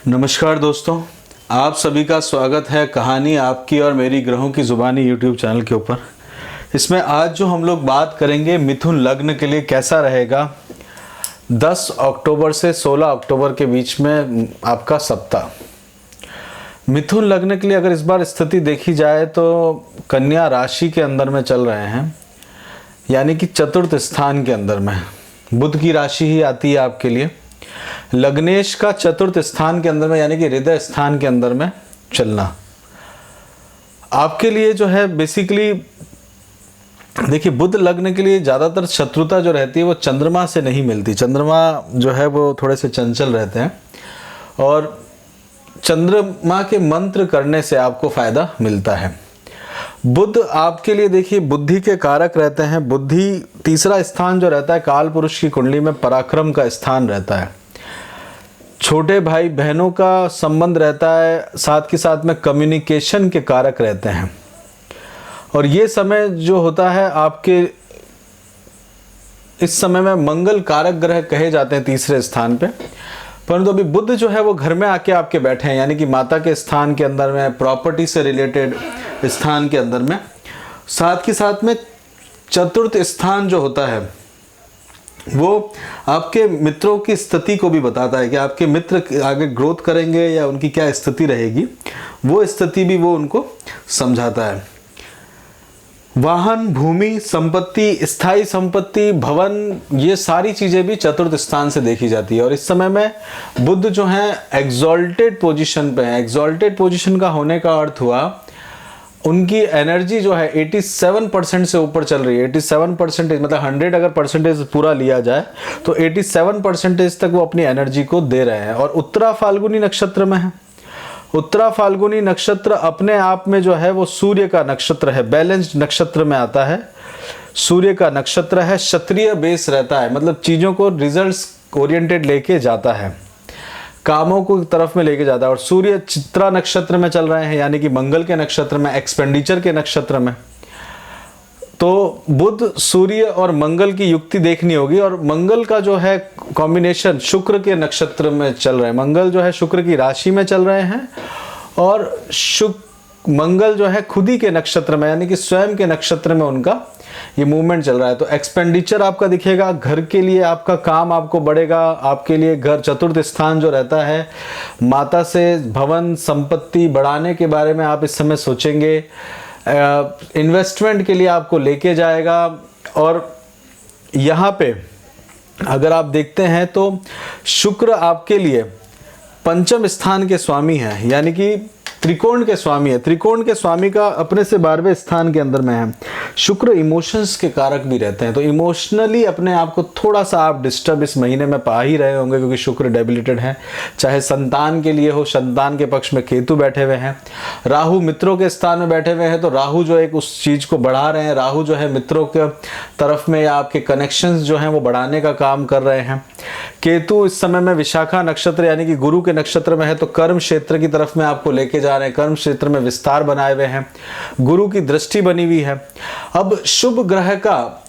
नमस्कार दोस्तों, आप सभी का स्वागत है कहानी आपकी और मेरी ग्रहों की ज़ुबानी यूट्यूब चैनल के ऊपर। इसमें आज जो हम लोग बात करेंगे मिथुन लग्न के लिए कैसा रहेगा 10 अक्टूबर से 16 अक्टूबर के बीच में आपका सप्ताह। मिथुन लग्न के लिए अगर इस बार स्थिति देखी जाए तो कन्या राशि के अंदर में चल रहे हैं, यानी कि चतुर्थ स्थान के अंदर में बुध की राशि ही आती है आपके लिए। लग्नेश का चतुर्थ स्थान के अंदर में यानी कि हृदय स्थान के अंदर में चलना आपके लिए जो है बेसिकली, देखिए बुध लग्न के लिए ज़्यादातर शत्रुता जो रहती है वो चंद्रमा से नहीं मिलती। चंद्रमा जो है वो थोड़े से चंचल रहते हैं और चंद्रमा के मंत्र करने से आपको फायदा मिलता है। बुध आपके लिए देखिए बुद्धि के कारक रहते हैं। बुद्धि तीसरा स्थान जो रहता है काल पुरुष की कुंडली में पराक्रम का स्थान रहता है। छोटे भाई बहनों का संबंध रहता है, साथ के साथ में कम्युनिकेशन के कारक रहते हैं। और ये समय जो होता है आपके, इस समय में मंगल कारक ग्रह कहे जाते हैं तीसरे स्थान पे, परंतु अभी बुध जो है वो घर में आके आपके बैठे हैं, यानी कि माता के स्थान के अंदर में, प्रॉपर्टी से रिलेटेड स्थान के अंदर में। साथ के साथ में चतुर्थ स्थान जो होता है वो आपके मित्रों की स्थिति को भी बताता है कि आपके मित्र आगे ग्रोथ करेंगे या उनकी क्या स्थिति रहेगी, वो स्थिति भी वो उनको समझाता है। वाहन, भूमि, संपत्ति, स्थायी संपत्ति, भवन, ये सारी चीजें भी चतुर्थ स्थान से देखी जाती है। और इस समय में बुध जो है एग्जॉल्टेड पोजीशन पे है। एग्जॉल्टेड पोजीशन का होने का अर्थ हुआ उनकी एनर्जी जो है 87% से ऊपर चल रही है। 87% मतलब 100 अगर परसेंटेज पूरा लिया जाए तो 87% तक वो अपनी एनर्जी को दे रहे हैं। और उत्तरा फाल्गुनी नक्षत्र में है। उत्तरा फाल्गुनी नक्षत्र अपने आप में जो है वो सूर्य का नक्षत्र है, बैलेंस्ड नक्षत्र में आता है। सूर्य का नक्षत्र है, क्षत्रिय बेस रहता है, मतलब चीज़ों को रिजल्ट्स ओरिएंटेड लेके जाता है, कामों को तरफ में लेके जाता है। और सूर्य चित्रा नक्षत्र में चल रहे हैं, यानी कि मंगल के नक्षत्र में, एक्सपेंडिचर के नक्षत्र में। तो बुध, सूर्य और मंगल की युक्ति देखनी होगी। और मंगल का जो है कॉम्बिनेशन शुक्र के नक्षत्र में चल रहे हैं। मंगल जो है शुक्र की राशि में चल रहे हैं और मंगल जो है खुद ही के नक्षत्र में, यानी कि स्वयं के नक्षत्र में उनका ये मूवमेंट चल रहा है। तो एक्सपेंडिचर आपका दिखेगा, घर के लिए आपका काम आपको बढ़ेगा। आपके लिए घर चतुर्थ स्थान जो रहता है, माता से भवन संपत्ति बढ़ाने के बारे में आप इस समय सोचेंगे। इन्वेस्टमेंट के लिए आपको लेके जाएगा। और यहाँ पे अगर आप देखते हैं तो शुक्र आपके लिए पंचम स्थान के स्वामी है, यानी कि त्रिकोण के स्वामी है। त्रिकोण के स्वामी का अपने से 12वें स्थान के अंदर में है। शुक्र इमोशंस के कारक भी रहते हैं, तो इमोशनली अपने आप को थोड़ा सा आप डिस्टर्ब इस महीने में पा ही रहे होंगे, क्योंकि शुक्र डेबिलिटेड है। चाहे संतान के लिए हो, संतान के पक्ष में केतु बैठे हुए हैं। राहु मित्रों के स्थान में बैठे हुए हैं, तो राहु जो एक उस चीज़ को बढ़ा रहे हैं। राहु जो है मित्रों के तरफ में या आपके कनेक्शंस जो हैं वो बढ़ाने का काम कर रहे हैं। केतु इस समय में विशाखा नक्षत्र यानी कि गुरु के नक्षत्र में है, तो कर्म क्षेत्र की तरफ में आपको लेके जा रहे हैं। कर्म क्षेत्र में विस्तार बनाए हुए हैं, गुरु की दृष्टि बनी हुई है। अब शुभ ग्रह का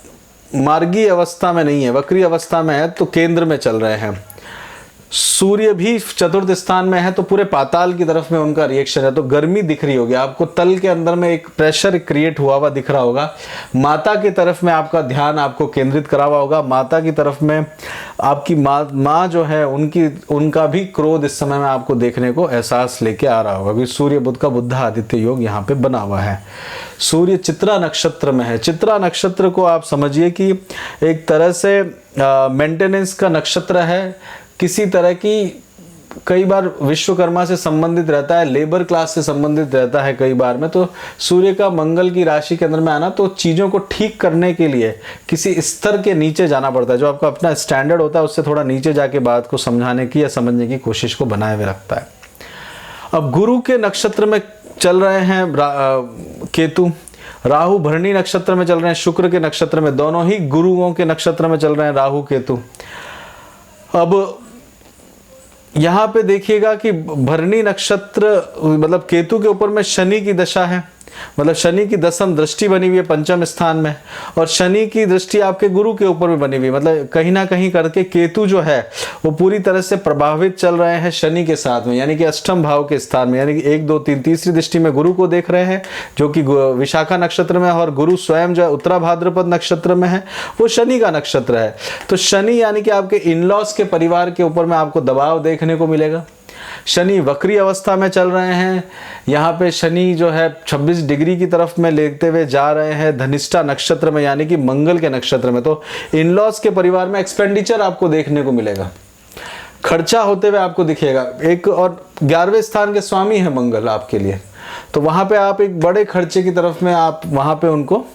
मार्गी अवस्था में नहीं है, वक्री अवस्था में है, तो केंद्र में चल रहे हैं। सूर्य भी चतुर्थ स्थान में है, तो पूरे पाताल की तरफ में उनका रिएक्शन है। तो गर्मी दिख रही होगी आपको, तल के अंदर में एक प्रेशर क्रिएट हुआ हुआ दिख रहा होगा। माता की तरफ में आपका ध्यान आपको केंद्रित करा हुआ होगा। माता की तरफ में आपकी माँ जो है उनका भी क्रोध इस समय में आपको देखने को एहसास लेके आ रहा होगा, क्योंकि सूर्य बुध का बुध आदित्य योग यहाँ पे बना हुआ है। सूर्य चित्रा नक्षत्र में है। चित्रा नक्षत्र को आप समझिए कि एक तरह से मेंटेनेंस का नक्षत्र है। किसी तरह की कई बार विश्वकर्मा से संबंधित रहता है, लेबर क्लास से संबंधित रहता है कई बार में। तो सूर्य का मंगल की राशि के अंदर में आना, तो चीज़ों को ठीक करने के लिए किसी स्तर के नीचे जाना पड़ता है। जो आपका अपना स्टैंडर्ड होता है उससे थोड़ा नीचे जाके बात को समझाने की या समझने की कोशिश को बनाए हुए रखता है। अब गुरु के नक्षत्र में चल रहे हैं केतु। राहु भरणी नक्षत्र में चल रहे हैं, शुक्र के नक्षत्र में, दोनों ही गुरुओं के नक्षत्र में चल रहे हैं राहु केतु। अब यहाँ पे देखिएगा कि भरणी नक्षत्र मतलब केतु के ऊपर में शनि की दशा है। मतलब शनि की दसम दृष्टि बनी हुई है पंचम स्थान में, और शनि की दृष्टि आपके गुरु के ऊपर भी बनी हुई है। मतलब कहीं ना कहीं करके केतु जो है वो पूरी तरह से प्रभावित चल रहे हैं शनि के साथ में, यानी कि अष्टम भाव के स्थान में, यानी कि 1 2 3 तीसरी दृष्टि में गुरु को देख रहे हैं जो कि विशाखा नक्षत्र में है, और गुरु स्वयं जो है उत्तरा भाद्रपद नक्षत्र में है, वो शनि का नक्षत्र है। तो शनि यानी कि आपके इन-लॉज के परिवार के ऊपर में आपको दबाव देखने को मिलेगा। शनि वक्री अवस्था में चल रहे हैं, यहाँ पे शनि जो है 26 डिग्री की तरफ में लेते हुए जा रहे हैं धनिष्ठा नक्षत्र में, यानी कि मंगल के नक्षत्र में। तो इन-लॉज के परिवार में एक्सपेंडिचर आपको देखने को मिलेगा, खर्चा होते हुए आपको दिखेगा। एक और 11वें स्थान के स्वामी है मंगल आपके लिए, तो वहाँ पे आप एक बड़े खर्चे की तरफ में आप वहाँ पे उनको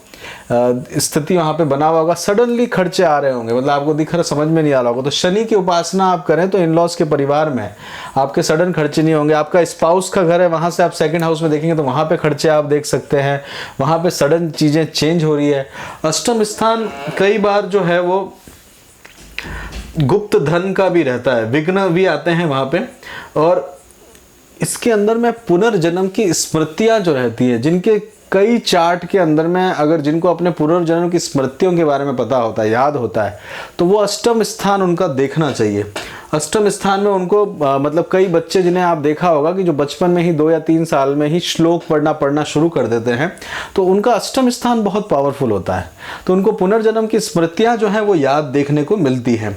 स्थिति वहां पे बना हुआ होगा, सडनली खर्चे आ रहे होंगे, मतलब आपको दिख रहा, समझ में नहीं आ रहा होगा। तो शनि की उपासना आप करें तो इन-लॉज के परिवार में आपके सडन खर्चे नहीं होंगे। आपका स्पाउस का घर है, वहां से आप सेकंड हाउस में देखेंगे तो वहां पे खर्चे आप देख सकते हैं, वहां पे सडन चीजें चेंज हो रही है। अष्टम स्थान कई बार जो है वो गुप्त धन का भी रहता है, विघ्न भी आते हैं वहां पे, और इसके अंदर में पुनर्जन्म की स्मृतियां जो रहती है, जिनके कई चार्ट के अंदर में अगर जिनको अपने पुनर्जन्म की स्मृतियों के बारे में पता होता है, याद होता है, तो वो अष्टम स्थान उनका देखना चाहिए। अष्टम स्थान में उनको मतलब कई बच्चे जिन्हें आप देखा होगा कि जो बचपन में ही 2 या 3 साल में ही श्लोक पढ़ना शुरू कर देते हैं, तो उनका अष्टम स्थान बहुत पावरफुल होता है, तो उनको पुनर्जन्म की स्मृतियां जो हैं वो याद देखने को मिलती हैं।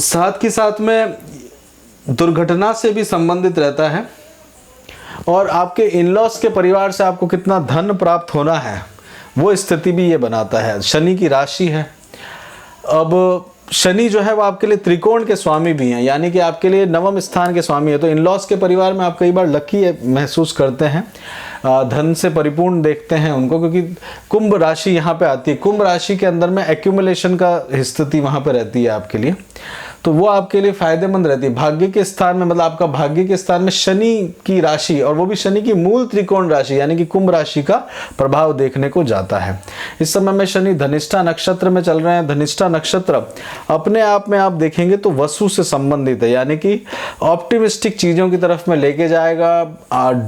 साथ ही साथ में दुर्घटना से भी संबंधित रहता है, और आपके इन-लॉज के परिवार से आपको कितना धन प्राप्त होना है वो स्थिति भी ये बनाता है। शनि की राशि है। अब शनि जो है वो आपके लिए त्रिकोण के स्वामी भी हैं, यानी कि आपके लिए 9वें स्थान के स्वामी है। तो इन-लॉज के परिवार में आप कई बार लकी महसूस करते हैं, धन से परिपूर्ण देखते हैं उनको, क्योंकि कुंभ राशि यहाँ पे आती है। कुंभ राशि के अंदर में एक्यूमुलेशन का स्थिति वहाँ पे रहती है आपके लिए, तो वो आपके लिए फायदेमंद रहती है। भाग्य के स्थान में, मतलब आपका भाग्य के स्थान में शनि की राशि, और वो भी शनि की मूल त्रिकोण राशि यानी कि कुंभ राशि का प्रभाव देखने को जाता है। इस समय में शनि धनिष्ठा नक्षत्र में चल रहे हैं। धनिष्ठा नक्षत्र अपने आप में आप देखेंगे तो वसु से संबंधित है, यानी कि ऑप्टिमिस्टिक चीजों की तरफ में लेके जाएगा।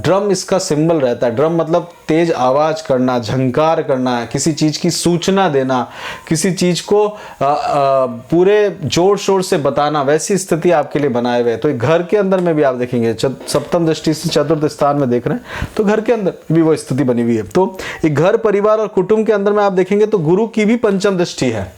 ड्रम इसका सिंबल रहता है। ड्रम मतलब तेज आवाज करना, झंकार करना, किसी चीज की सूचना देना, किसी चीज को पूरे जोर शोर से बताना, वैसी स्थिति आपके लिए बनाए हुए है। तो घर के अंदर में भी आप देखेंगे, सप्तम दृष्टि से चतुर्थ स्थान में देख रहे हैं, तो घर के अंदर भी वो स्थिति बनी हुई है। तो एक घर, परिवार और कुटुंब के अंदर में आप देखेंगे तो गुरु की भी पंचम दृष्टि है।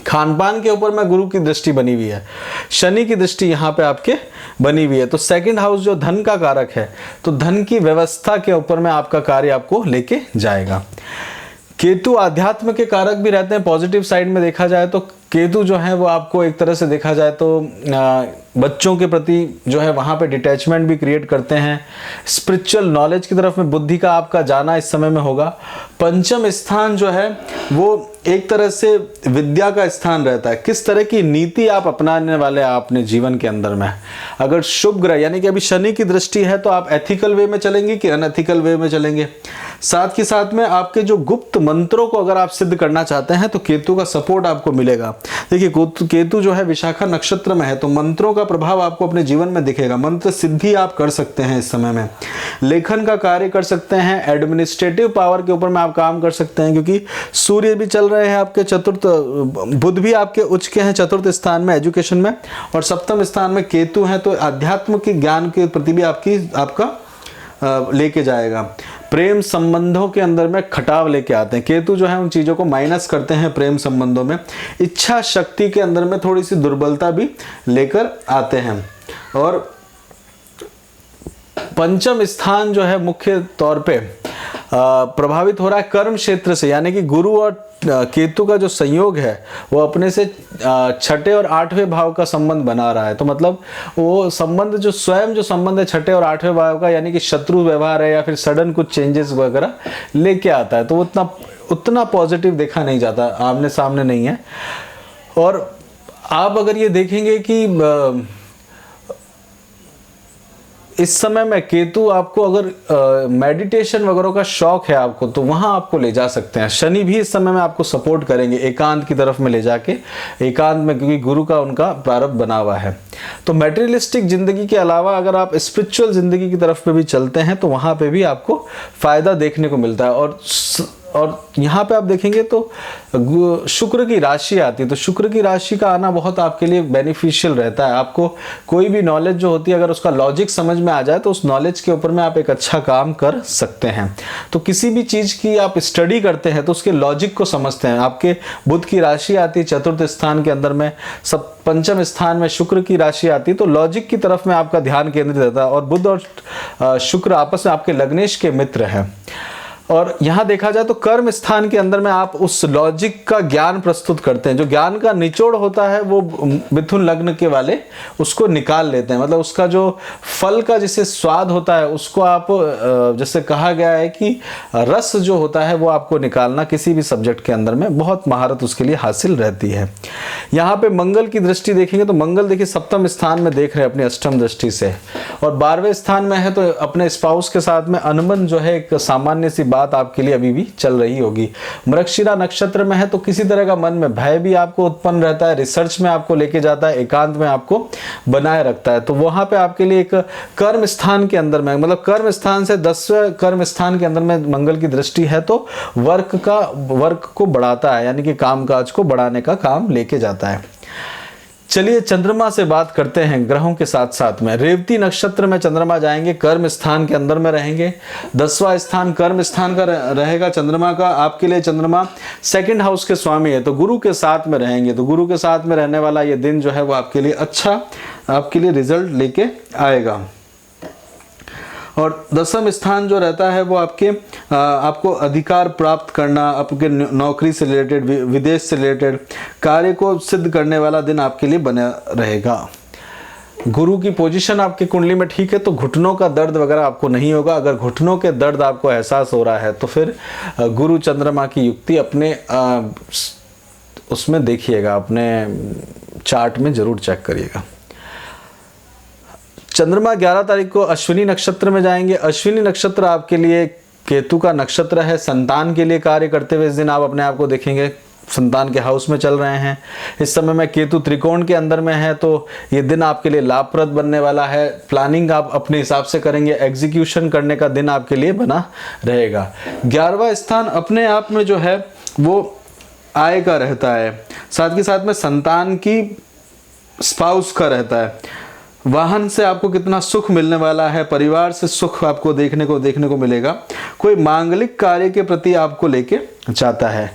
खानपान के ऊपर में गुरु की दृष्टि बनी हुई है, शनि की दृष्टि यहाँ पे आपके बनी हुई है। तो सेकंड हाउस जो धन का कारक है, तो धन की व्यवस्था के ऊपर में आपका कार्य आपको लेके जाएगा। केतु आध्यात्म के कारक भी रहते हैं। पॉजिटिव साइड में देखा जाए तो केतु जो है वो आपको एक तरह से देखा जाए तो बच्चों के प्रति जो है वहाँ पे डिटैचमेंट भी क्रिएट करते हैं। स्पिरिचुअल नॉलेज की तरफ में बुद्धि का आपका जाना इस समय में होगा। पंचम स्थान जो है वो एक तरह से विद्या का स्थान रहता है। किस तरह की नीति आप अपनाने वाले हैं अपने जीवन के अंदर में। अगर शुभ ग्रह यानी कि अभी शनि की दृष्टि है तो आप एथिकल वे में चलेंगे कि अनएथिकल वे में चलेंगे। साथ ही साथ में आपके जो गुप्त मंत्रों को अगर आप सिद्ध करना चाहते हैं तो केतु का सपोर्ट आपको मिलेगा। देखिए केतु जो है विशाखा नक्षत्र में है, तो मंत्रों का प्रभाव आपको अपने जीवन में दिखेगा। मंत्र सिद्धि आप कर सकते हैं इस समय में, लेखन का कार्य कर सकते हैं, एडमिनिस्ट्रेटिव पावर के ऊपर में आप काम कर सकते हैं, क्योंकि सूर्य भी चल रहे हैं आपके चतुर्थ, बुध भी आपके उच्च के हैं चतुर्थ स्थान में एजुकेशन में, और सप्तम स्थान में केतु है, तो अध्यात्म के ज्ञान के प्रति भी आपका लेके जाएगा। प्रेम संबंधों के अंदर में खटाव लेके आते हैं। केतु जो है उन चीजों को माइनस करते हैं प्रेम संबंधों में। इच्छा शक्ति के अंदर में थोड़ी सी दुर्बलता भी लेकर आते हैं। और पंचम स्थान जो है मुख्य तौर पे प्रभावित हो रहा है कर्म क्षेत्र से, यानी कि गुरु और केतु का जो संयोग है वो अपने से 6ठे और 8वें भाव का संबंध बना रहा है। तो मतलब वो संबंध जो स्वयं जो संबंध है 6ठे और 8वें भाव का, यानी कि शत्रु व्यवहार है या फिर सडन कुछ चेंजेस वगैरह लेके आता है, तो वो उतना पॉजिटिव देखा नहीं जाता, आमने सामने नहीं है। और आप अगर ये देखेंगे कि इस समय में केतु आपको अगर मेडिटेशन वगैरह का शौक है आपको, तो वहां आपको ले जा सकते हैं। शनि भी इस समय में आपको सपोर्ट करेंगे एकांत की तरफ में ले जाके, एकांत में, क्योंकि गुरु का उनका प्रारब्ध बना हुआ है। तो मटेरियलिस्टिक जिंदगी के अलावा अगर आप स्पिरिचुअल जिंदगी की तरफ पे भी चलते हैं तो वहां पे भी आपको फायदा देखने को मिलता है। और यहाँ पे आप देखेंगे तो शुक्र की राशि आती है, तो शुक्र की राशि का आना बहुत आपके लिए बेनिफिशियल रहता है। आपको कोई भी नॉलेज जो होती है, अगर उसका लॉजिक समझ में आ जाए तो उस नॉलेज के ऊपर में आप एक अच्छा काम कर सकते हैं। तो किसी भी चीज़ की आप स्टडी करते हैं तो उसके लॉजिक को समझते हैं। आपके बुध की राशि आती है चतुर्थ स्थान के अंदर में, सब पंचम स्थान में शुक्र की राशि आती है, तो लॉजिक की तरफ में आपका ध्यान केंद्रित रहता है। और बुध और शुक्र आपस में आपके लग्नेश के मित्र हैं। और यहाँ देखा जाए तो कर्म स्थान के अंदर में आप उस लॉजिक का ज्ञान प्रस्तुत करते हैं। जो ज्ञान का निचोड़ होता है वो मिथुन लग्न के वाले उसको निकाल लेते हैं, मतलब उसका जो फल का जिसे स्वाद होता है उसको आप, जैसे कहा गया है कि रस जो होता है वो आपको निकालना किसी भी सब्जेक्ट के अंदर में बहुत महारत उसके लिए हासिल रहती है। यहाँ पे मंगल की दृष्टि देखेंगे तो मंगल देखिए सप्तम स्थान में देख रहे हैं अपनी अष्टम दृष्टि से, और 12वें स्थान में है, तो अपने स्पाउस के साथ में अनबन जो है एक सामान्य सी बात आपके लिए अभी भी चल रही होगी। मृगशिरा नक्षत्र में है तो किसी तरह का मन में भय भी आपको उत्पन्न रहता है, रिसर्च में आपको लेके जाता है, एकांत में आपको बनाए रखता है। तो वहां पे आपके लिए एक कर्म स्थान के अंदर में, मतलब कर्म स्थान से 10वें कर्म स्थान के अंदर में मंगल की दृष्टि है तो वर्क को बढ़ाता है, यानी कि कामकाज को बढ़ाने का काम लेके जाता है। चलिए चंद्रमा से बात करते हैं ग्रहों के साथ साथ में। रेवती नक्षत्र में चंद्रमा जाएंगे, कर्म स्थान के अंदर में रहेंगे। 10वां स्थान कर्म स्थान का रहेगा चंद्रमा का। आपके लिए चंद्रमा सेकंड हाउस के स्वामी है, तो गुरु के साथ में रहेंगे। तो गुरु के साथ में रहने वाला ये दिन जो है वो आपके लिए अच्छा, आपके लिए रिजल्ट लेके आएगा। और 10वां स्थान जो रहता है वो आपको अधिकार प्राप्त करना, आपके नौकरी से रिलेटेड, विदेश से रिलेटेड कार्य को सिद्ध करने वाला दिन आपके लिए बना रहेगा। गुरु की पोजीशन आपकी कुंडली में ठीक है तो घुटनों का दर्द वगैरह आपको नहीं होगा। अगर घुटनों के दर्द आपको एहसास हो रहा है तो फिर गुरु चंद्रमा की युक्ति अपने उसमें देखिएगा, अपने चार्ट में जरूर चेक करिएगा। चंद्रमा 11 तारीख को अश्विनी नक्षत्र में जाएंगे। अश्विनी नक्षत्र आपके लिए केतु का नक्षत्र है। संतान के लिए कार्य करते हुए इस दिन आप अपने आप को देखेंगे, संतान के हाउस में चल रहे हैं। इस समय में केतु त्रिकोण के अंदर में है तो ये दिन आपके लिए लाभप्रद बनने वाला है। प्लानिंग आप अपने हिसाब से करेंगे, एग्जीक्यूशन करने का दिन आपके लिए बना रहेगा। 11वां स्थान अपने आप में जो है वो आय का रहता है, साथ ही साथ में संतान की स्पाउस का रहता है। वाहन से आपको कितना सुख मिलने वाला है, परिवार से सुख आपको देखने को मिलेगा। कोई मांगलिक कार्य के प्रति आपको लेके जाता है,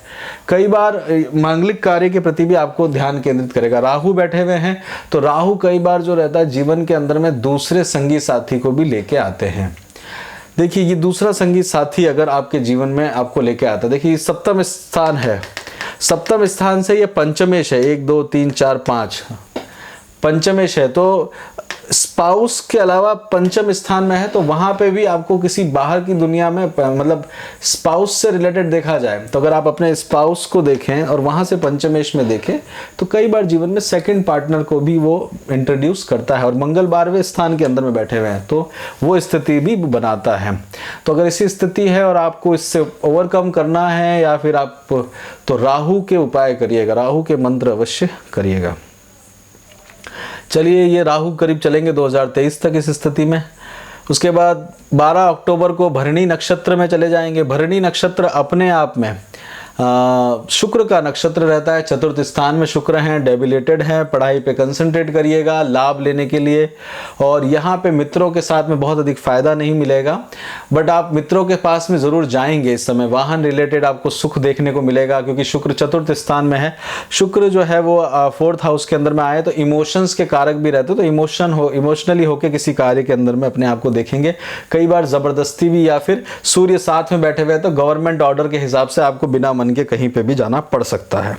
कई बार मांगलिक कार्य के प्रति भी आपको ध्यान केंद्रित करेगा। राहु बैठे हुए हैं तो राहु कई बार जो रहता है जीवन के अंदर में दूसरे संगी साथी को भी लेके आते हैं। देखिए ये दूसरा संगी साथी अगर आपके जीवन में आपको लेके आता है, देखिए सप्तम स्थान है, सप्तम स्थान से ये पंचमेश है, 1 2 3 4 5 पंचमेश है, तो स्पाउस के अलावा पंचम स्थान में है तो वहां पे भी आपको किसी बाहर की दुनिया में, मतलब स्पाउस से रिलेटेड देखा जाए तो अगर आप अपने स्पाउस को देखें और वहां से पंचमेश में देखें तो कई बार जीवन में सेकंड पार्टनर को भी वो इंट्रोड्यूस करता है। और मंगल 12वें स्थान के अंदर में बैठे हुए हैं तो वो स्थिति भी बनाता है। तो अगर ऐसी स्थिति है और आपको इससे ओवरकम करना है या फिर आप, तो राहु के उपाय करिएगा, राहु के मंत्र अवश्य करिएगा। चलिए ये राहु करीब चलेंगे 2023 तक इस स्थिति में। उसके बाद 12 अक्टूबर को भरणी नक्षत्र में चले जाएंगे। भरणी नक्षत्र अपने आप में शुक्र का नक्षत्र रहता है, चतुर्थ स्थान में शुक्र हैं, डेबिलेटेड हैं, पढ़ाई पे कंसंट्रेट करिएगा लाभ लेने के लिए। और यहाँ पे मित्रों के साथ में बहुत अधिक फायदा नहीं मिलेगा, बट आप मित्रों के पास में जरूर जाएंगे। इस समय वाहन रिलेटेड आपको सुख देखने को मिलेगा क्योंकि शुक्र चतुर्थ स्थान में है। शुक्र जो है वो 4th हाउस के अंदर में आए तो इमोशंस के कारक भी रहते, तो इमोशनली होकर किसी कार्य के अंदर में अपने आप को देखेंगे। कई बार जबरदस्ती भी, या फिर सूर्य साथ में बैठे हुए तो गवर्नमेंट ऑर्डर के हिसाब से आपको बिना के कहीं पे भी जाना पड़ सकता है।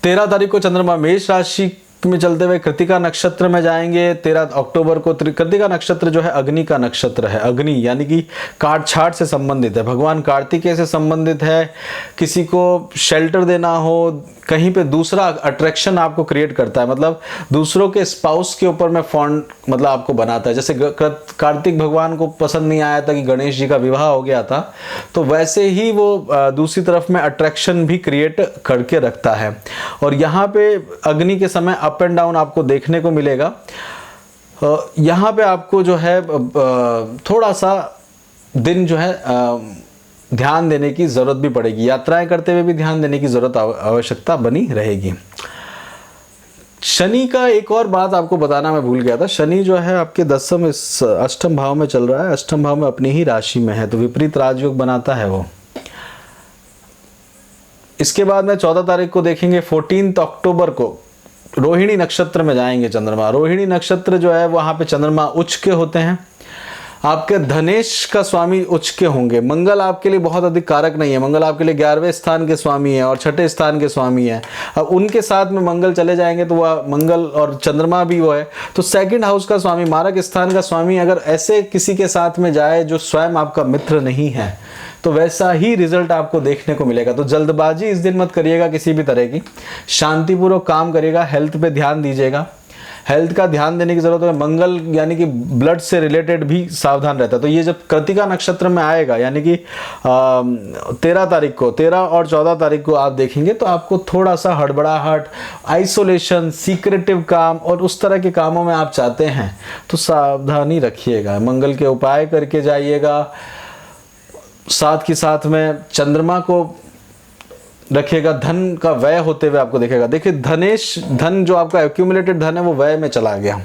13 तारीख को चंद्रमा मेष राशि में चलते हुए कृतिका नक्षत्र में जाएंगे। 13 अक्टूबर को कृतिका नक्षत्र जो है अग्नि का नक्षत्र है। अग्नि यानी कि काट छाट से संबंधित है, भगवान कार्तिकेय से संबंधित है। किसी को शेल्टर देना हो, कहीं पे दूसरा अट्रैक्शन आपको क्रिएट करता है, मतलब दूसरों के स्पाउस के ऊपर में फॉन्ड मतलब आपको बनाता है। जैसे कार्तिक भगवान को पसंद नहीं आया था कि गणेश जी का विवाह हो गया था, तो वैसे ही वो दूसरी तरफ में अट्रैक्शन भी क्रिएट करके रखता है। और यहाँ पे अग्नि के समय अप एंड डाउन आपको देखने को मिलेगा। यहाँ पे आपको जो है थोड़ा सा दिन जो है ध्यान देने की ज़रूरत भी पड़ेगी, यात्राएं करते हुए भी ध्यान देने की ज़रूरत आवश्यकता बनी रहेगी। शनि का एक और बात आपको बताना मैं भूल गया था। शनि जो है आपके 10वें अष्टम भाव में चल रहा है, अष्टम भाव में अपनी ही राशि में है, तो विपरीत राजयोग बनाता है वो। इसके बाद में 14 तारीख को देखेंगे, 14 अक्टूबर को रोहिणी नक्षत्र में जाएंगे चंद्रमा। रोहिणी नक्षत्र जो है वहाँ पे चंद्रमा उच्च के होते हैं। आपके धनेश का स्वामी उच्च के होंगे। मंगल आपके लिए बहुत अधिक कारक नहीं है, मंगल आपके लिए 11वें स्थान के स्वामी है और 6ठे स्थान के स्वामी है। अब उनके साथ में मंगल चले जाएंगे तो वह मंगल और चंद्रमा भी वो है, तो सेकंड हाउस का स्वामी, मारक स्थान का स्वामी अगर ऐसे किसी के साथ में जाए जो स्वयं आपका मित्र नहीं है, तो वैसा ही रिजल्ट आपको देखने को मिलेगा। तो जल्दबाजी इस दिन मत करिएगा किसी भी तरह की, शांतिपूर्वक काम करिएगा, हेल्थ पे ध्यान दीजिएगा, हेल्थ का ध्यान देने की जरूरत है। मंगल यानी कि ब्लड से रिलेटेड भी सावधान रहता है। तो ये जब कृतिका नक्षत्र में आएगा यानी कि 13 तारीख को, 13 और 14 तारीख को आप देखेंगे तो आपको थोड़ा सा हड़बड़ाहट, आइसोलेशन, सीक्रेटिव काम और उस तरह के कामों में आप चाहते हैं तो सावधानी रखिएगा, मंगल के उपाय करके जाइएगा। साथ के साथ में चंद्रमा को रखिएगा, धन का व्यय होते हुए आपको दिखेगा। देखिए धनेश, धन जो आपका एक्यूमुलेटेड धन है वो व्यय में चला गया,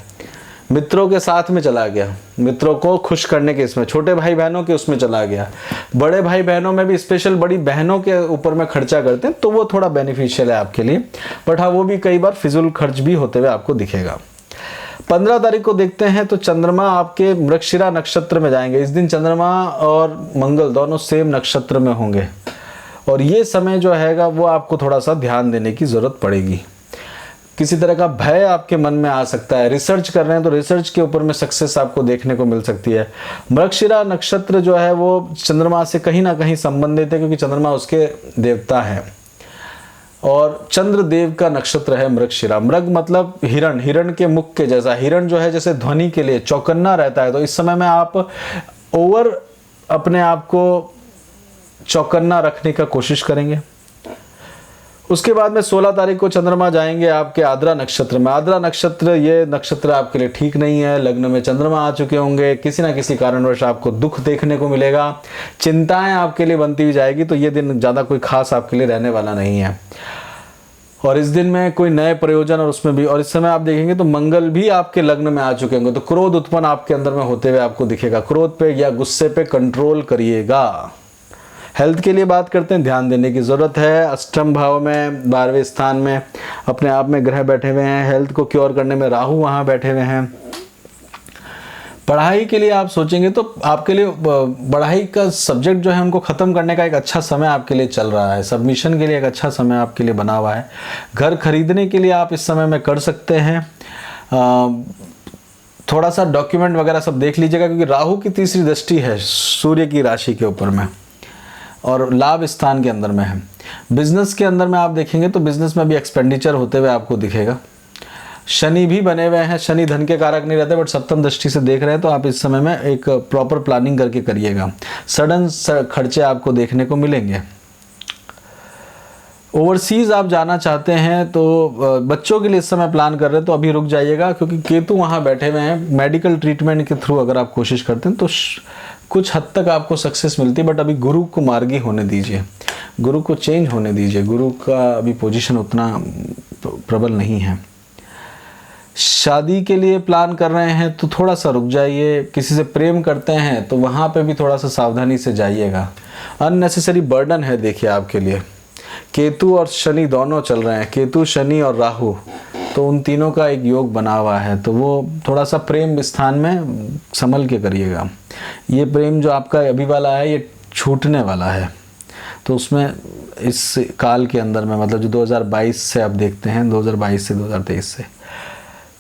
मित्रों के साथ में चला गया, मित्रों को खुश करने के इसमें, छोटे भाई बहनों के उसमें चला गया, बड़े भाई बहनों में भी स्पेशल बड़ी बहनों के ऊपर में खर्चा करते हैं तो वो थोड़ा बेनिफिशियल है आपके लिए, बट हाँ वो भी कई बार फिजूल खर्च भी होते हुए आपको दिखेगा। 15 तारीख को देखते हैं तो चंद्रमा आपके मृगशिरा नक्षत्र में जाएंगे। इस दिन चंद्रमा और मंगल दोनों सेम नक्षत्र में होंगे और ये समय जो हैगा वो आपको थोड़ा सा ध्यान देने की ज़रूरत पड़ेगी। किसी तरह का भय आपके मन में आ सकता है, रिसर्च कर रहे हैं तो रिसर्च के ऊपर में सक्सेस आपको देखने को मिल सकती है। मृगशिरा नक्षत्र जो है वो चंद्रमा से कहीं ना कहीं संबंधित है क्योंकि चंद्रमा उसके देवता है और चंद्र देव का नक्षत्र है मृगशिरा। मृग मतलब हिरण, हिरण के मुख के जैसा, हिरण जो है जैसे ध्वनि के लिए चौकन्ना रहता है, तो इस समय में आप ओवर अपने आप को चौकन्ना रखने का कोशिश करेंगे। उसके बाद में 16 तारीख को चंद्रमा जाएंगे आपके आद्रा नक्षत्र में। आद्रा नक्षत्र, ये नक्षत्र आपके लिए ठीक नहीं है, लग्न में चंद्रमा आ चुके होंगे, किसी ना किसी कारणवश आपको दुख देखने को मिलेगा, चिंताएं आपके लिए बनती हुई जाएगी, तो ये दिन ज़्यादा कोई खास आपके लिए रहने वाला नहीं है। और इस दिन में कोई नए प्रयोजन और उसमें भी, और इस समय आप देखेंगे तो मंगल भी आपके लग्न में आ चुके होंगे, तो क्रोध उत्पन्न आपके अंदर में होते हुए आपको दिखेगा। क्रोध पे या गुस्से पे कंट्रोल करिएगा। हेल्थ के लिए बात करते हैं, ध्यान देने की ज़रूरत है। अष्टम भाव में 12वें स्थान में अपने आप में ग्रह बैठे हुए हैं, हेल्थ को क्योर करने में राहु वहाँ बैठे हुए हैं। पढ़ाई के लिए आप सोचेंगे तो आपके लिए पढ़ाई का सब्जेक्ट जो है उनको ख़त्म करने का एक अच्छा समय आपके लिए चल रहा है, सबमिशन के लिए एक अच्छा समय आपके लिए बना हुआ है। घर खरीदने के लिए आप इस समय में कर सकते हैं। थोड़ा सा डॉक्यूमेंट वगैरह सब देख लीजिएगा क्योंकि राहु की तीसरी दृष्टि है सूर्य की राशि के ऊपर में और लाभ स्थान के अंदर में है। बिजनेस के अंदर में आप देखेंगे तो बिजनेस में भी एक्सपेंडिचर होते हुए आपको दिखेगा। शनि भी बने हुए हैं, शनि धन के कारक नहीं रहते बट सप्तम दृष्टि से देख रहे हैं, तो आप इस समय में एक प्रॉपर प्लानिंग करके करिएगा। सडन खर्चे आपको देखने को मिलेंगे। ओवरसीज आप जाना चाहते हैं तो बच्चों के लिए इस समय प्लान कर रहे हैं तो अभी रुक जाइएगा क्योंकि केतु वहाँ बैठे हुए हैं। मेडिकल ट्रीटमेंट के थ्रू अगर आप कोशिश करते हैं तो कुछ हद तक आपको सक्सेस मिलती है, बट अभी गुरु को मार्गी होने दीजिए, गुरु को चेंज होने दीजिए, गुरु का अभी पोजीशन उतना प्रबल नहीं है। शादी के लिए प्लान कर रहे हैं तो थोड़ा सा रुक जाइए। किसी से प्रेम करते हैं तो वहाँ पे भी थोड़ा सा सावधानी से जाइएगा। अननेसेसरी बर्डन है देखिए आपके लिए। केतु और शनि दोनों चल रहे हैं, केतु शनि और राहु, तो उन तीनों का एक योग बना हुआ है, तो वो थोड़ा सा प्रेम स्थान में संभल के करिएगा। ये प्रेम जो आपका अभी वाला है ये छूटने वाला है, तो उसमें इस काल के अंदर में मतलब जो 2022 से आप देखते हैं, 2022 से 2023 से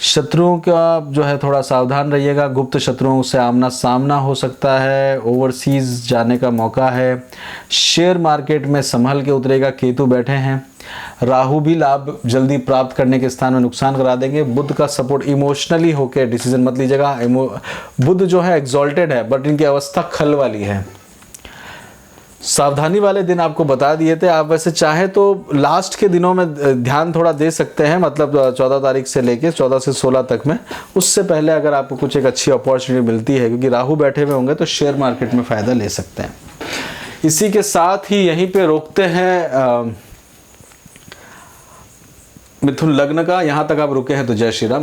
शत्रुओं का जो है थोड़ा सावधान रहिएगा। गुप्त शत्रुओं से आमना सामना हो सकता है। ओवरसीज जाने का मौका है। शेयर मार्केट में संभल के उतरेगा, केतु बैठे हैं। राहु भी लाभ जल्दी प्राप्त करने के स्थान में नुकसान करा देंगे। बुध का सपोर्ट, इमोशनली होकर डिसीजन मत लीजिएगा। बुध जो है एग्जॉल्टेड है, बट इनकी अवस्था खल वाली है। सावधानी वाले दिन आपको बता दिए थे। आप वैसे चाहे तो लास्ट के दिनों में ध्यान थोड़ा दे सकते हैं, मतलब 14 तारीख से लेके 14 से 16 तक में। उससे पहले अगर आपको कुछ एक अच्छी अपॉर्चुनिटी मिलती है, क्योंकि राहु बैठे हुए होंगे तो शेयर मार्केट में फ़ायदा ले सकते हैं। इसी के साथ ही यहीं पे रोकते हैं मिथुन लग्न का। यहाँ तक आप रुके हैं तो जय श्री राम।